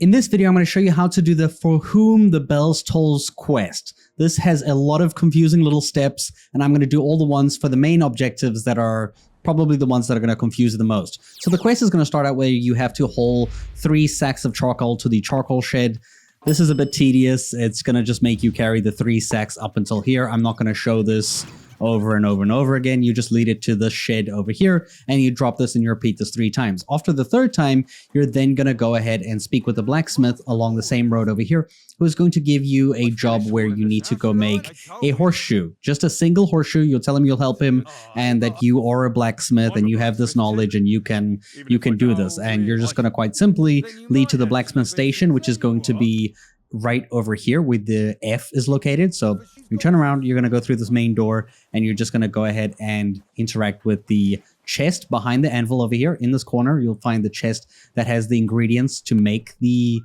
In this video, I'm going to show you how to do the For Whom the Bells Tolls quest. This has a lot of confusing little steps, and I'm going to do all the ones for the main objectives that are probably the ones that are going to confuse you the most. So the quest is going to start out where you have to haul 3 sacks of charcoal to the charcoal shed. This is a bit tedious. It's going to just make you carry the 3 sacks up until here. I'm not going to show this over and over and over again. You just lead it to the shed over here and you drop this and you repeat this 3 times. After the 3rd time, you're then going to go ahead and speak with the blacksmith along the same road over here, who is going to give you a job where you need to go make a horseshoe. Just a single horseshoe. You'll tell him you'll help him and that you are a blacksmith and you have this knowledge and you can do this. And you're just going to quite simply lead to the blacksmith station, which is going to be right over here where the F is located. So you turn around, you're going to go through this main door and you're just going to go ahead and interact with the chest behind the anvil over here. In this corner, you'll find the chest that has the ingredients to make the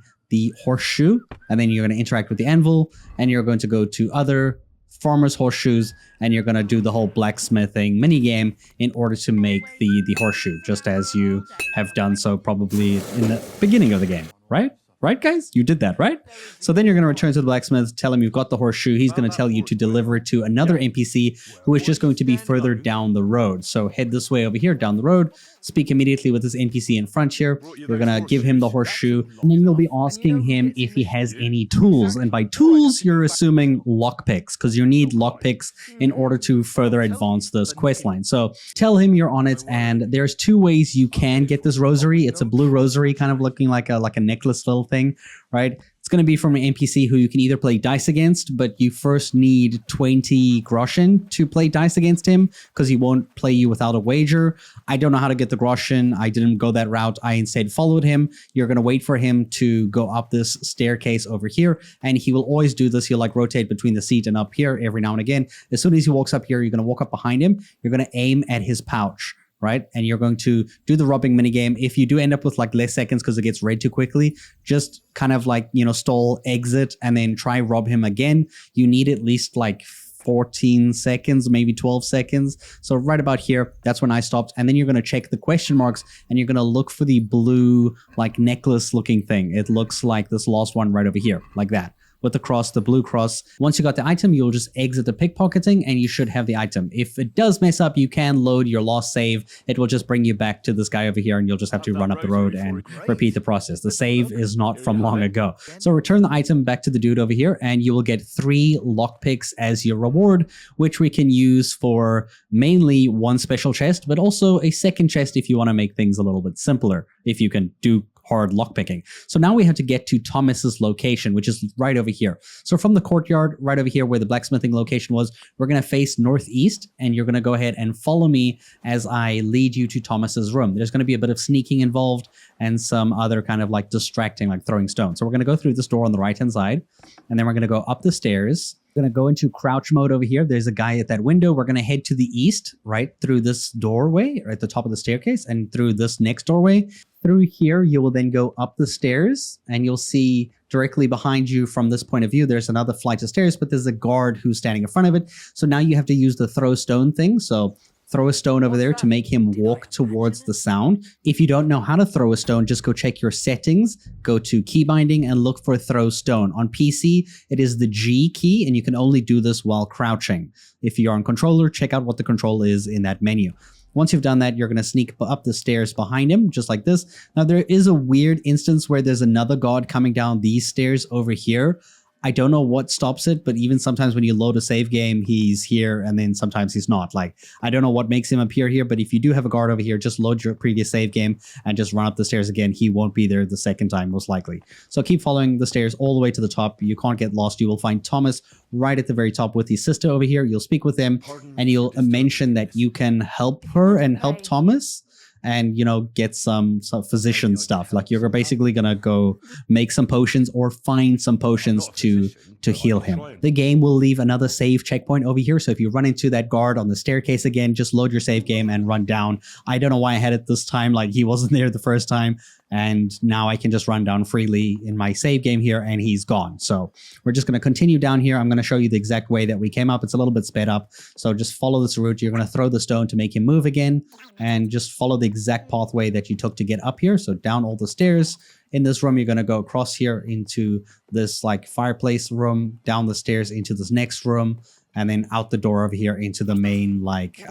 horseshoe. And then you're going to interact with the anvil and you're going to go to other farmers' horseshoes and you're going to do the whole blacksmithing mini game in order to make the horseshoe, just as you have done so probably in the beginning of the game, right? Right, guys? You did that, right? So then you're going to return to the blacksmith, tell him you've got the horseshoe. He's going to tell you to deliver it to another NPC who is just going to be further down the road. So head this way over here, down the road, speak immediately with this NPC in front here. You're going to give him the horseshoe, and then you'll be asking him if he has any tools. And by tools, you're assuming lockpicks, because you need lockpicks in order to further advance this quest line. So tell him you're on it, and there's 2 ways you can get this rosary. It's a blue rosary, kind of looking like a necklace little thing, right? It's going to be from an NPC who you can either play dice against, but you first need 20 groschen to play dice against him because he won't play you without a wager. I don't know how to get the groschen. I didn't go that route. I instead followed him. You're going to wait for him to go up this staircase over here, and he will always do this. He'll like rotate between the seat and up here every now and again. As soon as he walks up here, you're going to walk up behind him. You're going to aim at his pouch, right? And you're going to do the robbing minigame. If you do end up with like less seconds because it gets red too quickly, just kind of like, stall, exit, and then try rob him again. You need at least like 14 seconds, maybe 12 seconds. So right about here, that's when I stopped. And then you're going to check the question marks and you're going to look for the blue like necklace looking thing. It looks like this last one right over here, like that, with the cross, the blue cross. Once you got the item, you'll just exit the pickpocketing and you should have the item. If it does mess up, you can load your lost save. It will just bring you back to this guy over here and you'll just have to run up the road and repeat the process. The save is not from long ago. So return the item back to the dude over here and you will get 3 lockpicks as your reward, which we can use for mainly 1 special chest, but also a 2nd chest if you want to make things a little bit simpler, if you can do hard lockpicking. So now we have to get to Thomas's location, which is right over here. So from the courtyard right over here where the blacksmithing location was, we're going to face northeast and you're going to go ahead and follow me as I lead you to Thomas's room. There's going to be a bit of sneaking involved and some other kind of like distracting, like throwing stones. So we're going to go through this door on the right hand side and then we're going to go up the stairs. We're going to go into crouch mode over here. There's a guy at that window. We're going to head to the east, right through this doorway or at the top of the staircase and through this next doorway. Through here, you will then go up the stairs and you'll see directly behind you from this point of view, there's another flight of stairs, but there's a guard who's standing in front of it. So now you have to use the throw stone thing. So throw a stone over there to make him walk towards the sound. If you don't know how to throw a stone, just go check your settings, go to key binding and look for throw stone. On PC, it is the G key and you can only do this while crouching. If you're on controller, check out what the control is in that menu. Once you've done that, you're going to sneak up the stairs behind him, just like this. Now, there is a weird instance where there's another guard coming down these stairs over here. I don't know what stops it, but even sometimes when you load a save game, he's here and then sometimes he's not. Like, I don't know what makes him appear here, but if you do have a guard over here, just load your previous save game and just run up the stairs again. He won't be there the 2nd time, most likely. So keep following the stairs all the way to the top. You can't get lost. You will find Thomas right at the very top with his sister over here. You'll speak with him and you'll mention that you can help her and help Thomas. And, get some physician stuff. Like you're basically going to go make some potions or find some potions to heal him. The game will leave another save checkpoint over here. So if you run into that guard on the staircase again, just load your save game and run down. I don't know why I had it this time. Like he wasn't there the first time. And now I can just run down freely in my save game here, and he's gone. So we're just going to continue down here. I'm going to show you the exact way that we came up. It's a little bit sped up. So just follow this route. You're going to throw the stone to make him move again, and just follow the exact pathway that you took to get up here. So down all the stairs. In this room, you're going to go across here into this like fireplace room, down the stairs into this next room, and then out the door over here into the main like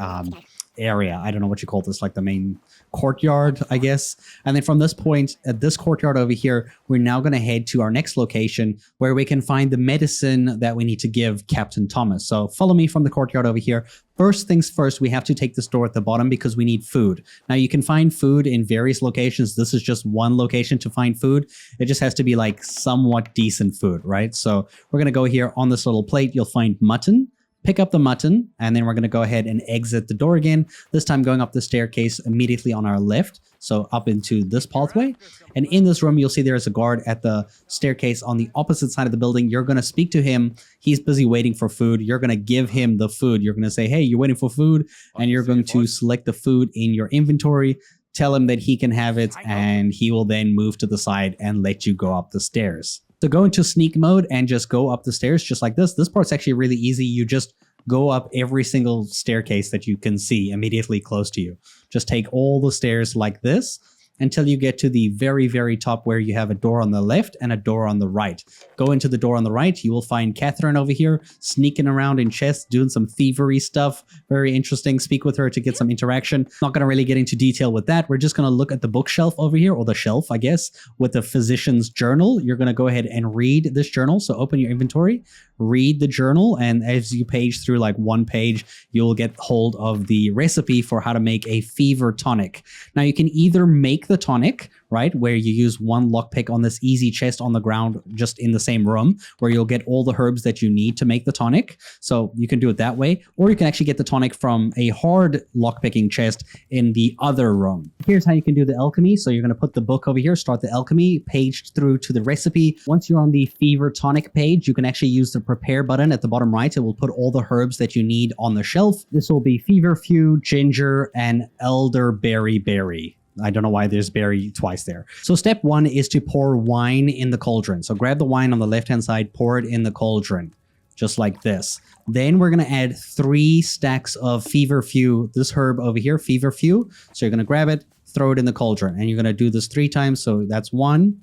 area. I don't know what you call this, like the main courtyard, I guess. And then from this point at this courtyard over here, we're now going to head to our next location where we can find the medicine that we need to give Captain Thomas. So follow me from the courtyard over here. First things first, we have to take this door at the bottom because we need food. Now you can find food in various locations. This is just one location to find food. It just has to be like somewhat decent food, right? So we're going to go here on this little plate. You'll find mutton. Pick up the mutton, and then we're going to go ahead and exit the door again, this time going up the staircase immediately on our left, so up into this pathway. And in this room, you'll see there is a guard at the staircase on the opposite side of the building. You're going to speak to him. He's busy waiting for food. You're going to give him the food. You're going to say, hey, you're waiting for food, and you're going to select the food in your inventory, tell him that he can have it, and he will then move to the side and let you go up the stairs. So go into sneak mode and just go up the stairs just like this. This part's actually really easy. You just go up every single staircase that you can see immediately close to you. Just take all the stairs like this until you get to the very, very top where you have a door on the left and a door on the right. Go into the door on the right. You will find Catherine over here sneaking around in chests, doing some thievery stuff. Very interesting. Speak with her to get some interaction. Not going to really get into detail with that. We're just going to look at the bookshelf over here, or the shelf, I guess, with the physician's journal. You're going to go ahead and read this journal. So open your inventory, read the journal, and as you page through like one page, you'll get hold of the recipe for how to make a fever tonic. Now you can either make the tonic, right, where you use one lockpick on this easy chest on the ground just in the same room, where you'll get all the herbs that you need to make the tonic. So you can do it that way, or you can actually get the tonic from a hard lockpicking chest in the other room. Here's how you can do the alchemy. So you're going to put the book over here, start the alchemy, page through to the recipe. Once you're on the fever tonic page, you can actually use the prepare button at the bottom right. It will put all the herbs that you need on the shelf. This will be feverfew, ginger, and elderberry berry. I don't know why there's berry twice there. So step one is to pour wine in the cauldron. So grab the wine on the left-hand side, pour it in the cauldron, just like this. Then we're going to add 3 stacks of feverfew, this herb over here, feverfew. So you're going to grab it, throw it in the cauldron, and you're going to do this 3 times. So that's 1.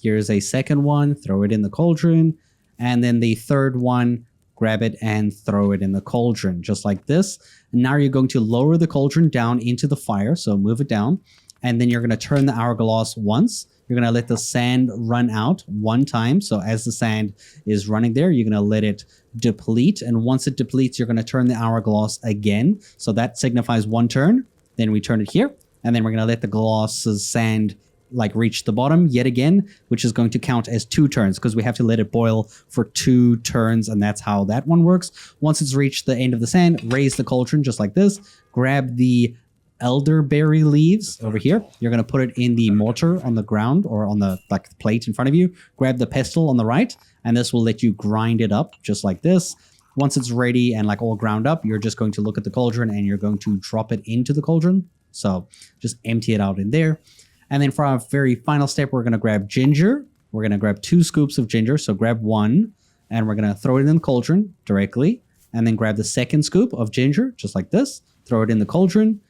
Here's a second one, throw it in the cauldron. And then the third one, grab it and throw it in the cauldron, just like this. And now you're going to lower the cauldron down into the fire. So move it down. And then you're going to turn the hourglass once. You're going to let the sand run out 1 time. So as the sand is running there, you're going to let it deplete. And once it depletes, you're going to turn the hourglass again. So that signifies 1 turn. Then we turn it here. And then we're going to let the glass's sand like reach the bottom yet again, which is going to count as 2 turns because we have to let it boil for 2 turns, and that's how that one works. Once it's reached the end of the sand, raise the cauldron just like this. Grab the elderberry leaves over here. You're going to put it in the mortar on the ground or on the like plate in front of you. Grab the pestle on the right, and this will let you grind it up just like this. Once it's ready and like all ground up, you're just going to look at the cauldron and you're going to drop it into the cauldron. So just empty it out in there. And then for our very final step, we're going to grab ginger. We're going to grab 2 scoops of ginger. So grab 1 and we're going to throw it in the cauldron directly. And then grab the second scoop of ginger, just like this. Throw it in the cauldron.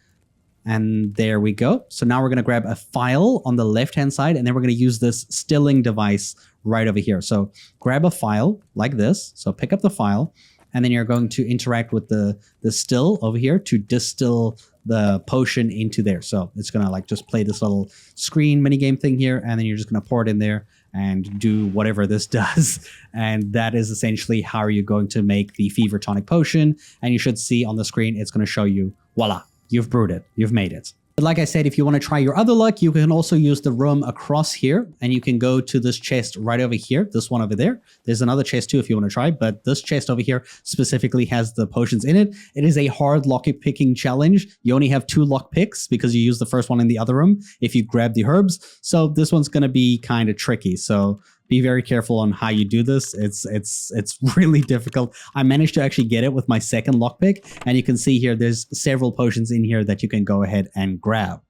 And there we go. So now we're going to grab a file on the left-hand side. And then we're going to use this stilling device right over here. So grab a file like this. So pick up the file. And then you're going to interact with the still over here to distill the potion into there. So it's going to like just play this little screen minigame thing here. And then you're just going to pour it in there and do whatever this does. And that is essentially how you're going to make the Fever Tonic potion. And you should see on the screen, it's going to show you, voila, you've brewed it. You've made it. But like I said, if you want to try your other luck, you can also use the room across here and you can go to this chest right over here, this one over there. There's another chest too if you want to try, but this chest over here specifically has the potions in it. It is a hard lock picking challenge. You only have 2 lock picks because you use the first one in the other room if you grab the herbs. So this one's going to be kind of tricky. So be very careful on how you do this. It's really difficult. I managed to actually get it with my second lockpick, and you can see here there's several potions in here that you can go ahead and grab.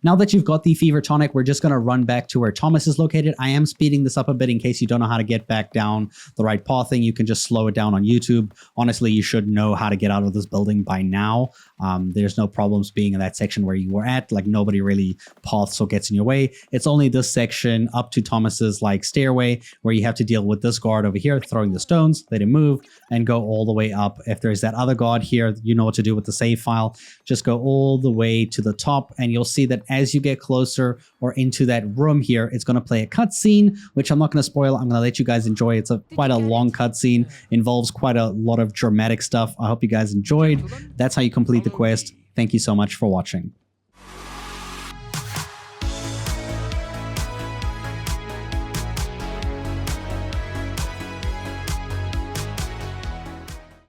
Now that you've got the Fever Tonic, we're just going to run back to where Thomas is located. I am speeding this up a bit in case you don't know how to get back down the right pathing. You can just slow it down on YouTube. Honestly, you should know how to get out of this building by now. There's no problems being in that section where you were at. Like, nobody really paths or gets in your way. It's only this section up to Thomas's like stairway where you have to deal with this guard over here, throwing the stones, let him move, and go all the way up. If there's that other guard here, you know what to do with the save file. Just go all the way to the top, and you'll see that as you get closer or into that room here, it's going to play a cutscene, which I'm not going to spoil. I'm going to let you guys enjoy. It's quite a long cutscene, involves quite a lot of dramatic stuff. I hope you guys enjoyed. That's how you complete the quest. Thank you so much for watching.